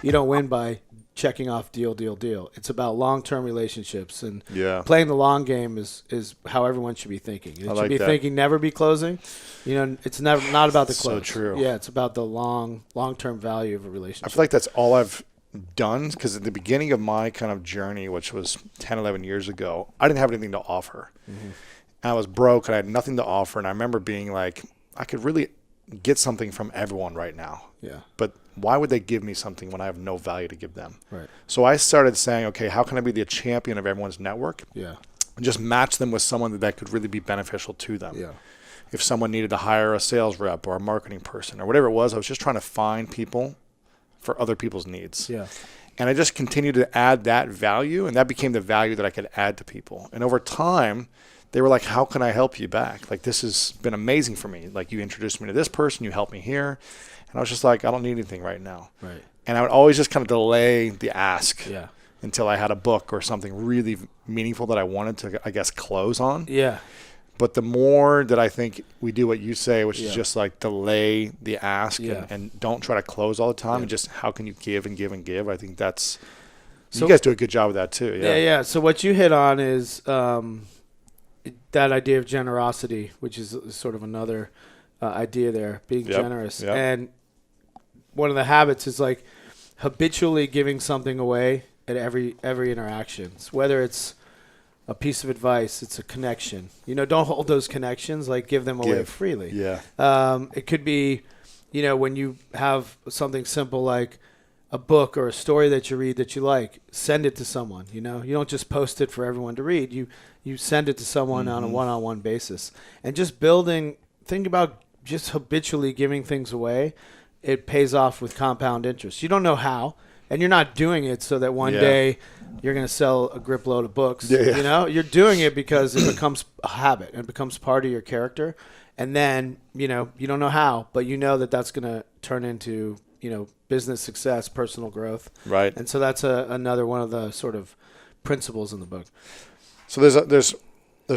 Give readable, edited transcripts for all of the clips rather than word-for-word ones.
You don't win by checking off deal. It's about long-term relationships, and Yeah. playing the long game is how everyone should be thinking. It should like be that. thinking never be closing. It's never not about the So close. true. Yeah, it's about the long-term value of a relationship. I feel like that's all I've done, because at the beginning of my kind of journey, which was 10, 11 years ago, I didn't have anything to offer. Mm-hmm. And I was broke and I had nothing to offer. And I remember being like, I could really get something from everyone right now. Yeah. But why would they give me something when I have no value to give them? Right. So I started saying, okay, how can I be the champion of everyone's network? Yeah. And just match them with someone that could really be beneficial to them. Yeah. If someone needed to hire a sales rep or a marketing person or whatever it was, I was just trying to find people for other people's needs. Yeah. And I just continued to add that value, and that became the value that I could add to people. And over time, they were like, how can I help you back? Like, this has been amazing for me. Like, you introduced me to this person, you helped me here. And I was just like, I don't need anything right now. Right. And I would always just kind of delay the ask Yeah. until I had a book or something really meaningful that I wanted to, I guess, close on. Yeah. But the more that I think we do what you say, which Yeah. is just like delay the ask Yeah. and don't try to close all the time, Yeah. and just how can you give and give and give? I think that's So- you guys do a good job with that too. Yeah. Yeah. So what you hit on is that idea of generosity, which is sort of another idea there, being Yep. generous. Yep. And one of the habits is like habitually giving something away at every interaction, whether it's a piece of advice, it's a connection. Don't hold those connections, like give them away Give. freely. Yeah. It could be, when you have something simple like a book or a story that you read that you like, send it to someone. You don't just post it for everyone to read. You send it to someone on a one-on-one basis. And just think about just habitually giving things away. It pays off with compound interest. You don't know how, and you're not doing it so that one Yeah. day you're going to sell a grip load of books. Yeah. You're doing it because it becomes a habit and it becomes part of your character. And then, you don't know how, but you know that that's going to turn into, business success, personal growth. Right. And so that's another one of the sort of principles in the book. So there's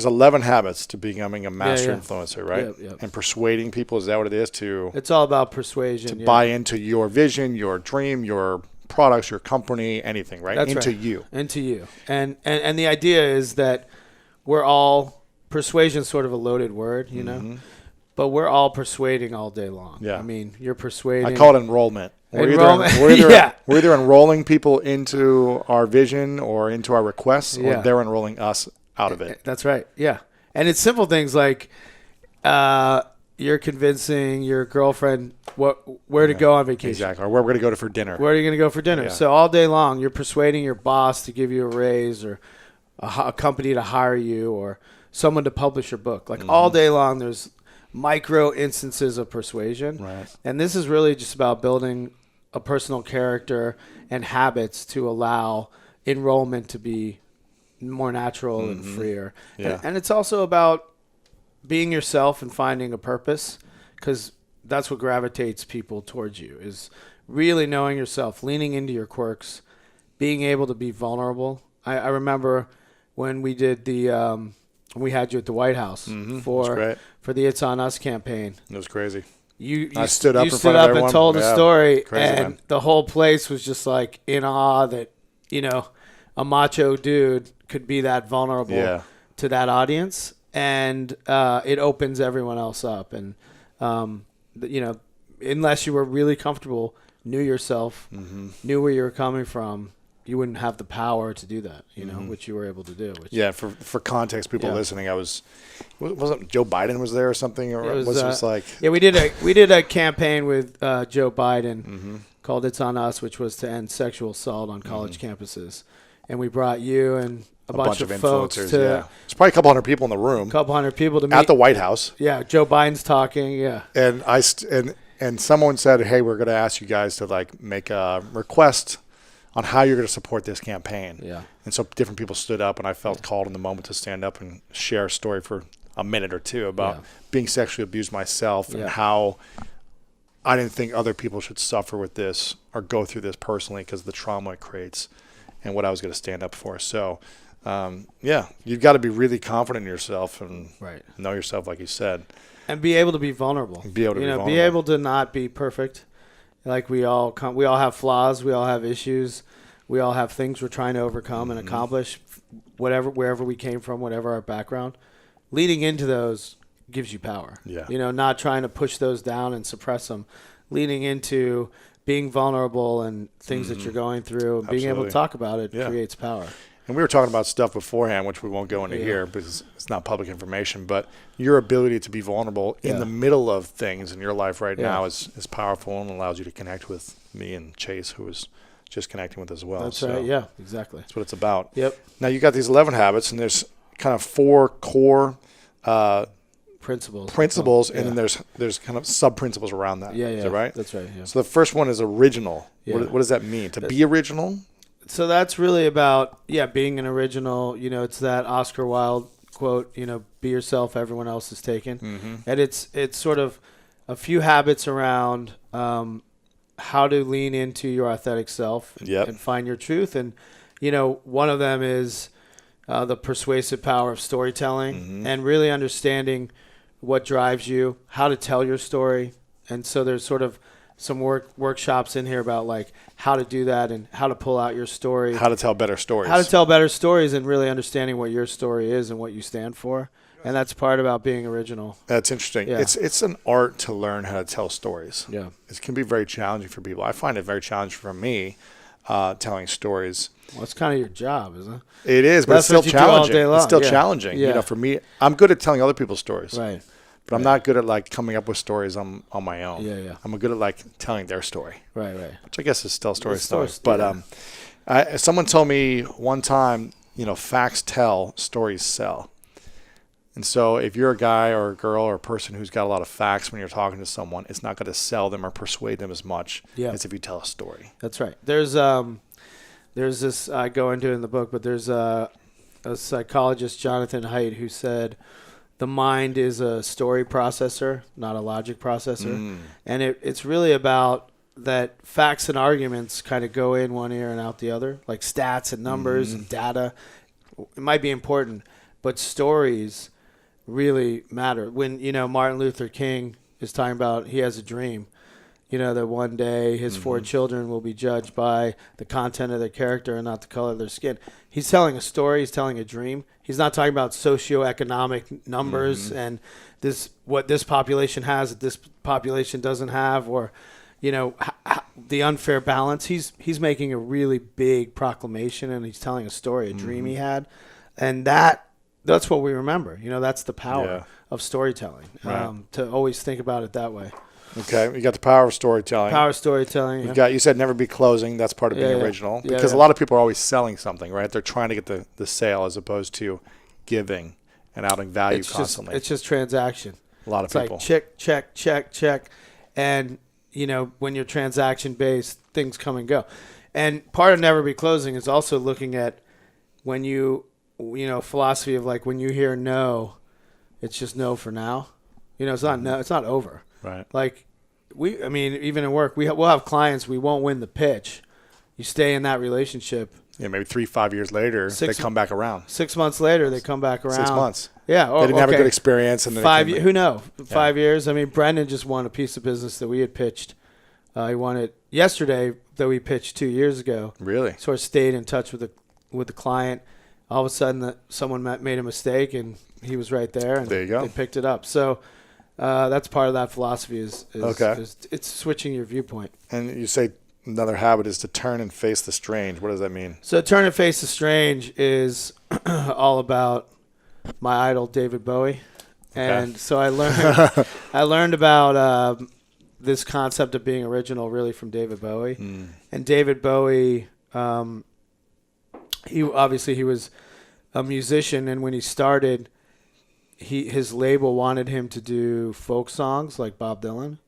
11 habits to becoming a master Yeah. influencer, right? Yep. And persuading people, is that what it is to It's all about persuasion. yeah. buy into your vision, your dream, your products, your company, anything, right? That's into right. you. Into you. And the idea is that we're all, persuasion is sort of a loaded word, but we're all persuading all day long. Yeah. I mean, you're persuading. I call it enrollment. Enrollment. We're either enrolling people into our vision or into our requests, Yeah. or they're enrolling us out of it. That's right. Yeah. And it's simple things like you're convincing your girlfriend where to go on vacation. Exactly. Or where we're going to go for dinner. Where are you going to go for dinner? Yeah. So all day long, you're persuading your boss to give you a raise, or a company to hire you, or someone to publish your book. Like all day long, there's micro instances of persuasion. Right. And this is really just about building a personal character and habits to allow enrollment to be more natural and freer. Yeah. And it's also about being yourself and finding a purpose, because that's what gravitates people towards you, is really knowing yourself, leaning into your quirks, being able to be vulnerable. I remember when we did we had you at the White House That's for great. the It's On Us campaign. It was crazy. You stood up you in stood front of up everyone. and told a Yeah. story, Crazy, and man. the whole place was just like in awe that a macho dude could be that vulnerable Yeah. to that audience, and it opens everyone else up. And unless you were really comfortable, knew yourself, knew where you were coming from, you wouldn't have the power to do that, which you were able to do. Which, Yeah, for context, people Yeah. listening, wasn't Joe Biden was there or something, or It was it just like yeah, we did a campaign with Joe Biden called "It's On Us," which was to end sexual assault on college campuses, and we brought you and a bunch of folks influencers? to Yeah, there's probably a couple hundred people in the room a couple hundred people to meet at the White House, Yeah, Joe Biden's talking. Yeah, and and someone said, "Hey, we're going to ask you guys to like make a request on how you're going to support this campaign." Yeah. And so different people stood up, and I felt called in the moment to stand up and share a story for a minute or two about being sexually abused myself and how I didn't think other people should suffer with this or go through this personally because of the trauma it creates, and what I was going to stand up for. So, you've got to be really confident in yourself and know yourself, like you said. and be able to be vulnerable. Be able to be vulnerable. be able to not be perfect, Like we all have flaws, we all have issues, we all have things we're trying to overcome and accomplish, wherever we came from, whatever our background. Leading into those gives you power. Yeah. Not trying to push those down and suppress them. Leading into being vulnerable and things that you're going through, and being able to talk about it creates power. And we were talking about stuff beforehand, which we won't go into here because it's not public information, but your ability to be vulnerable in the middle of things in your life right now is powerful and allows you to connect with me and Chase, who was just connecting with as well. That's right. Yeah, exactly. That's what it's about. Yep. Now you got these 11 habits, and there's kind of 4 core principles, and then there's kind of sub principles around that. Yeah, yeah. Is that right? That's right. Yeah. So the first one is original. Yeah. What does that mean? To be original? So that's really about being an original. It's that Oscar Wilde quote. Be yourself. Everyone else is taken. And it's sort of a few habits around how to lean into your authentic self and find your truth. And one of them is the persuasive power of storytelling and really understanding what drives you, how to tell your story. And so there's sort of some workshops in here about like how to do that and how to pull out your story. How to tell better stories. How to tell better stories and really understanding what your story is and what you stand for. And that's part about being original. That's interesting. Yeah. It's an art to learn how to tell stories. Yeah. It can be very challenging for people. I find it very challenging for me telling stories. Well, it's kind of your job, isn't it? It is, but that's it's still challenging. It's still yeah. challenging. Yeah. For me, I'm good at telling other people's stories. Right. But I'm not good at like coming up with stories on my own. Yeah, yeah. I'm good at like telling their story. Right, right. Which I guess is still story. But someone told me one time, facts tell, stories sell. And so if you're a guy or a girl or a person who's got a lot of facts when you're talking to someone, it's not going to sell them or persuade them as much as if you tell a story. That's right. There's this, I go into it in the book, but there's a psychologist, Jonathan Haidt, who said the mind is a story processor, not a logic processor. And it's really about that facts and arguments kind of go in one ear and out the other, like stats and numbers and data. It might be important, but stories really matter. When, Martin Luther King is talking about he has a dream, that one day his 4 children will be judged by the content of their character and not the color of their skin. He's telling a story. He's telling a dream. He's not talking about socioeconomic numbers and what this population has that this population doesn't have, or, the unfair balance. He's making a really big proclamation, and he's telling a story, a dream he had. And that's what we remember. That's the power of storytelling, to always think about it that way. Okay, you got the power of storytelling. Power of storytelling. You said never be closing. That's part of being original. Because a lot of people are always selling something, right? They're trying to get the sale as opposed to giving and outing value constantly. It's just transaction. A lot of people. It's like check. And, when you're transaction-based, things come and go. And part of never be closing is also looking at when philosophy of like when you hear no, it's just no for now. It's not no, it's not over. Right. Like even in work, we'll have clients, we won't win the pitch. You stay in that relationship. Yeah, maybe 3-5 years later, they come back around. 6 months later, they come back around. 6 months. Yeah. They didn't have a good experience. And 5 years. Who knows? 5 years. Brendan just won a piece of business that we had pitched. He won it yesterday, though we pitched 2 years ago. Really? Sort of stayed in touch with the client. All of a sudden, someone made a mistake, and he was right there. And there you go. They picked it up. So that's part of that philosophy is it's switching your viewpoint. And you say another habit is to turn and face the strange. What does that mean? So turn and face the strange is all about my idol, David Bowie. And so I learned about this concept of being original really from David Bowie. And David Bowie, he was a musician, and when he started, his label wanted him to do folk songs like Bob Dylan,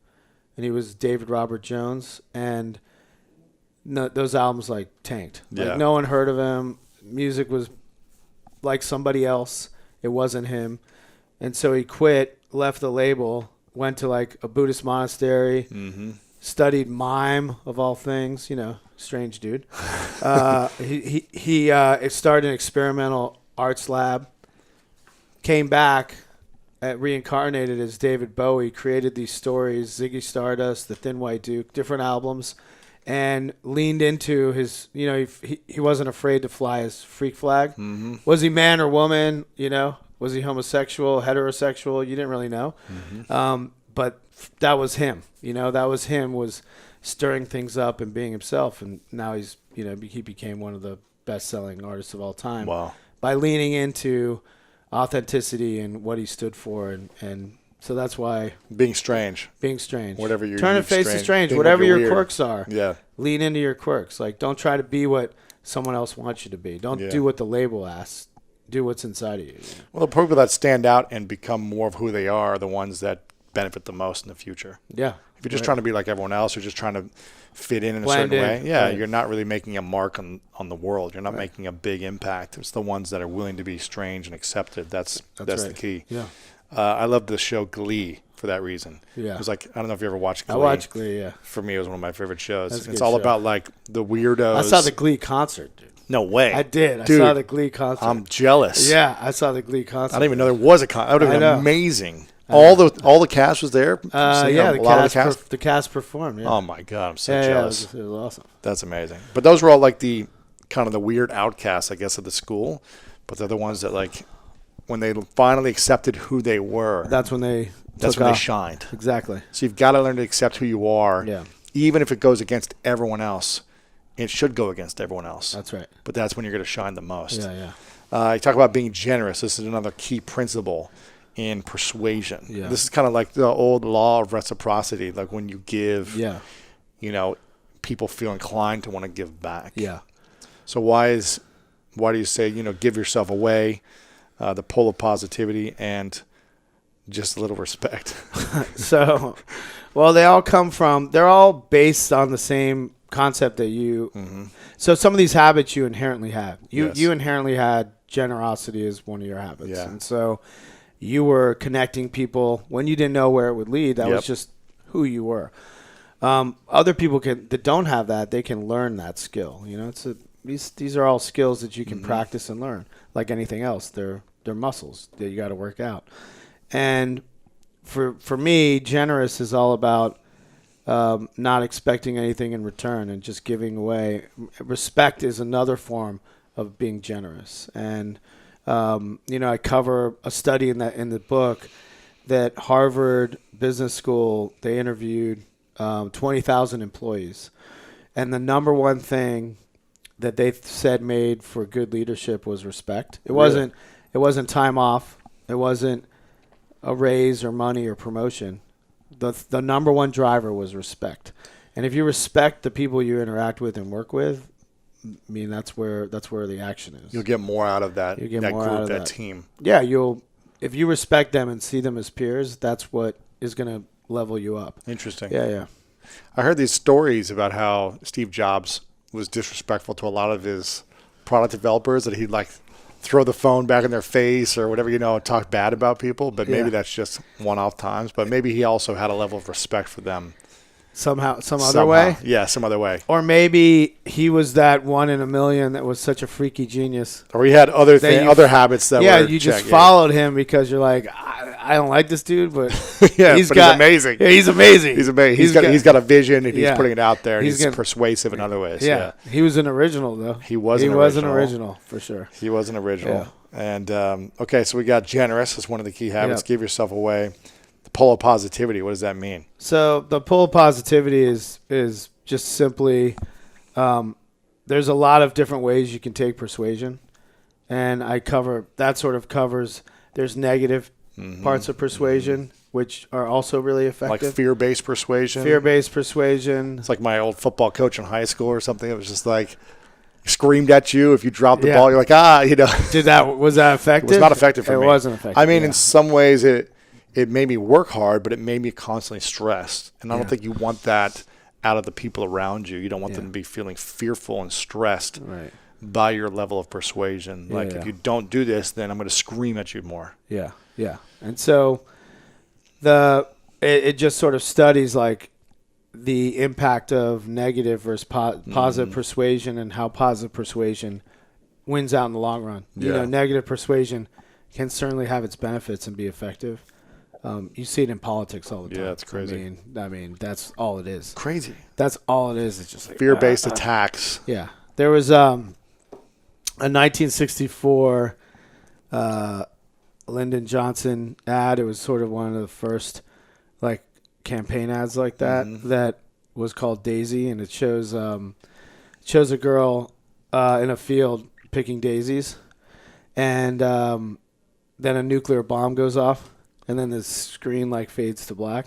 and he was David Robert Jones, and those albums like tanked. Like no one heard of him. Music was like somebody else. It wasn't him. And so he quit, left the label, went to like a Buddhist monastery, studied mime of all things, strange dude. He started an experimental arts lab, came back reincarnated as David Bowie, created these stories, Ziggy Stardust, The Thin White Duke, different albums, and leaned into his, he wasn't afraid to fly his freak flag. Mm-hmm. Was he man or woman? Was he homosexual, heterosexual? You didn't really know. Mm-hmm. But that was him. That was him, was stirring things up and being himself. And now he's, he became one of the best-selling artists of all time. Wow. By leaning into authenticity and what he stood for. And so that's why. Being strange. Whatever you're Turn and face the strange. Being whatever your weird. quirks are. Yeah. Lean into your quirks. Like, don't try to be what someone else wants you to be. Don't do what the label asks. Do what's inside of you. Well, the people that stand out and become more of who they are the ones that benefit the most in the future. Yeah. If you're just trying to be like everyone else or just trying to fit in Blend a certain way, right. You're not really making a mark on the world. You're not making a big impact. It's the ones that are willing to be strange and accepted. That's right. the key. Yeah. I love the show Glee for that reason. Yeah. It was like, I don't know if you ever watched Glee. I watched Glee, yeah. For me, it was one of my favorite shows. That's a It's good all show. about like the weirdos. I saw the Glee concert, dude. No way. I did. Dude, I saw the Glee concert. I'm jealous. Yeah, I saw the Glee concert. I didn't even know there was a concert. That would have I been know. amazing. All the cast was there. The cast performed. Yeah. Oh my god, I'm so yeah, jealous. It was awesome. That's amazing. But those were all like the kind of the weird outcasts, I guess, of the school. But they're the ones that like when they finally accepted who they were. That's when they. They shined. Exactly. So you've got to learn to accept who you are. Yeah. Even if it goes against everyone else, it should go against everyone else. That's right. But that's when you're going to shine the most. Yeah. You talk about being generous. This is another key principle in persuasion. Yeah. This is kind of like the old law of reciprocity. Like when you give, people feel inclined to want to give back. Yeah. So why do you say, give yourself away, the pull of positivity and just a little respect? So, well, they're all based on the same concept that you. Mm-hmm. So some of these habits you inherently have. You inherently had generosity as one of your habits. Yeah. And so you were connecting people when you didn't know where it would lead. That was just who you were. Other people that don't have that, they can learn that skill. These are all skills that you can practice and learn. Like anything else, they're muscles that you got to work out. And for me, generous is all about not expecting anything in return and just giving away. Respect is another form of being generous. And I cover a study in the book that Harvard Business School, they interviewed 20,000 employees, and the number one thing that they said made for good leadership was respect. It wasn't time off. It wasn't a raise or money or promotion. The number one driver was respect. And if you respect the people you interact with and work with, I mean, that's where the action is. You'll get more out of that. You get that more group, out of that that team. Yeah, if you respect them and see them as peers, that's what is going to level you up. Interesting. Yeah. I heard these stories about how Steve Jobs was disrespectful to a lot of his product developers, that he'd like throw the phone back in their face or whatever, talk bad about people. But maybe that's just one-off times. But maybe he also had a level of respect for them. Some other way? Yeah, some other way. Or maybe he was that one in a million that was such a freaky genius. Or he had other habits that were you just followed him because you're like, I don't like this dude, but he's amazing. Yeah, he's amazing. He's amazing. He's got a vision and he's putting it out there and he's persuasive in other ways. Yeah. He was an original though. He was an original for sure. He was an original. Yeah. And okay, so we got generous as one of the key habits. Give yourself away. The pull of positivity. What does that mean? So the pull of positivity is just simply there's a lot of different ways you can take persuasion, and that covers. There's negative parts of persuasion, which are also really effective. Like fear-based persuasion. Fear-based persuasion. It's like my old football coach in high school or something. It was just like screamed at you if you dropped the ball. You're like, Was that effective? It was not effective for me. It wasn't effective. I mean, in some ways it made me work hard, but it made me constantly stressed. And I don't think you want that out of the people around you. You don't want them to be feeling fearful and stressed by your level of persuasion. If you don't do this, then I'm going to scream at you more. Yeah. And so it just sort of studies like the impact of negative versus positive persuasion and how positive persuasion wins out in the long run. Negative persuasion can certainly have its benefits and be effective, You see it in politics all the time. Yeah, it's crazy. I mean, that's all it is. Crazy. That's all it is. It's just like Fear-based attacks. Yeah. There was a 1964 Lyndon Johnson ad. It was sort of one of the first like campaign ads like that that was called Daisy, and it shows a girl in a field picking daisies, and then a nuclear bomb goes off, and then the screen like fades to black,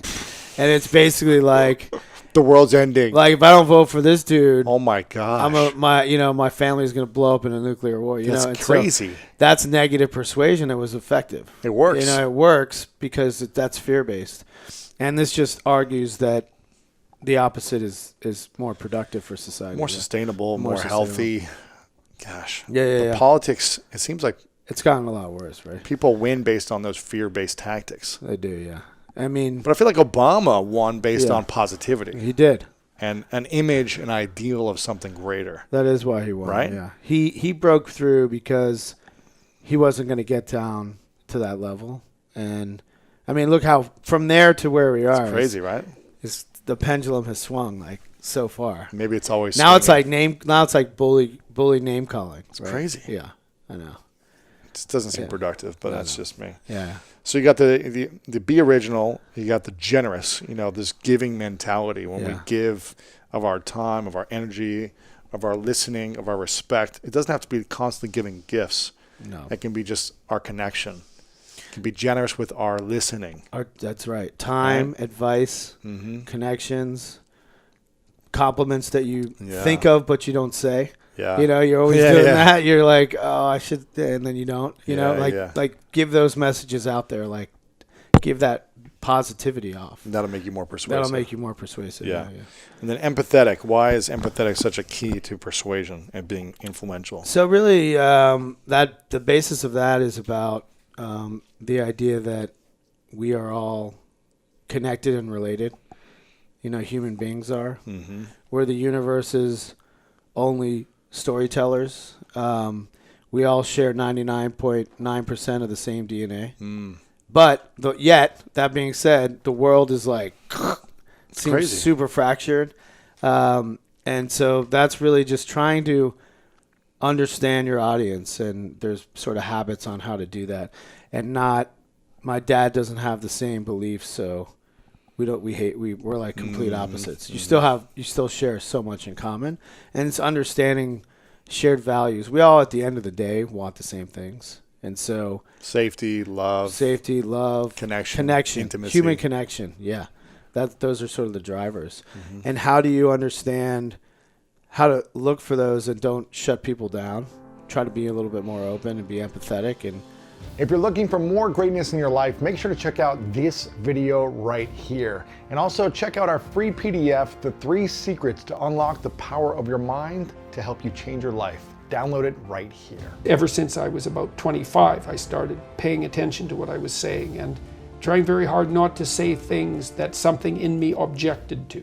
and it's basically like the world's ending. Like if I don't vote for this dude, oh my gosh, my family is gonna blow up in a nuclear war. That's crazy. So that's negative persuasion. It was effective. It works. It works because that's fear based, and this just argues that the opposite is more productive for society, more sustainable, more healthy. Gosh, yeah. Politics. It seems like it's gotten a lot worse, right? People win based on those fear-based tactics. They do, yeah. I mean, but I feel like Obama won based on positivity. He did, and an image, an ideal of something greater. That is why he won, right? Yeah, he broke through because he wasn't going to get down to that level, and I mean, look how from there to where we are. It's crazy, right? The pendulum has swung like so far. Maybe it's always now. Swinging. It's like bully name calling. It's crazy. Yeah, I know. It doesn't seem productive, but that's just me. Yeah. So you got the be original. You got the generous. This giving mentality when we give of our time, of our energy, of our listening, of our respect. It doesn't have to be constantly giving gifts. No. It can be just our connection. Can be generous with our listening. That's right. Time, advice, connections, compliments that you think of but you don't say. Yeah. You're always doing that. You're like, oh, I should, and then you don't. Like give those messages out there. Like give that positivity off. And that'll make you more persuasive. Yeah. And then empathetic. Why is empathetic such a key to persuasion and being influential? So really, that the basis of that is about the idea that we are all connected and related. Human beings are. Mm-hmm. We're the universe's only storytellers. We all share 99.9% of the same DNA. But yet, that being said, the world is like seems crazy. Super fractured. And so that's really just trying to understand your audience, and there's sort of habits on how to do that, and not my dad doesn't have the same beliefs, so we're like complete opposites. You still share so much in common, and it's understanding shared values. We all at the end of the day want the same things, and so safety, love, connection, intimacy, human connection. Yeah, those are sort of the drivers. And how do you understand how to look for those and don't shut people down? Try to be a little bit more open and be empathetic. And if you're looking for more greatness in your life, make sure to check out this video right here. And also check out our free PDF, The 3 Secrets to Unlock the Power of Your Mind to help you change your life. Download it right here. Ever since I was about 25, I started paying attention to what I was saying and trying very hard not to say things that something in me objected to.